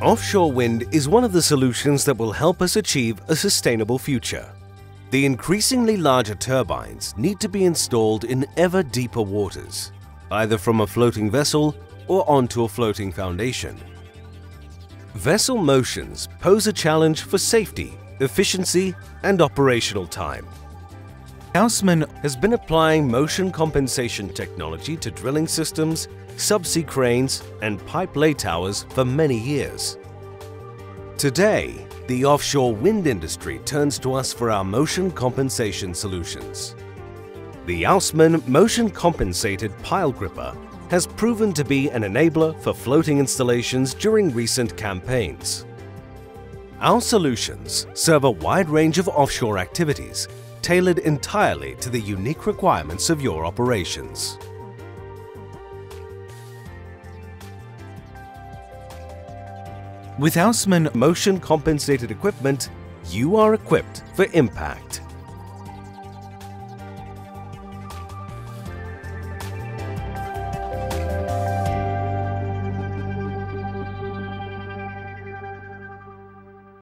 Offshore wind is one of the solutions that will help us achieve a sustainable future. The increasingly larger turbines need to be installed in ever deeper waters, either from a floating vessel or onto a floating foundation. Vessel motions pose a challenge for safety, efficiency, and operational time. Huisman has been applying motion compensation technology to drilling systems, subsea cranes, and pipe lay towers for many years. Today, the offshore wind industry turns to us for our motion compensation solutions. The Huisman motion compensated pile gripper has proven to be an enabler for floating installations during recent campaigns. Our solutions serve a wide range of offshore activities, tailored entirely to the unique requirements of your operations. With Huisman motion compensated equipment, you are equipped for impact.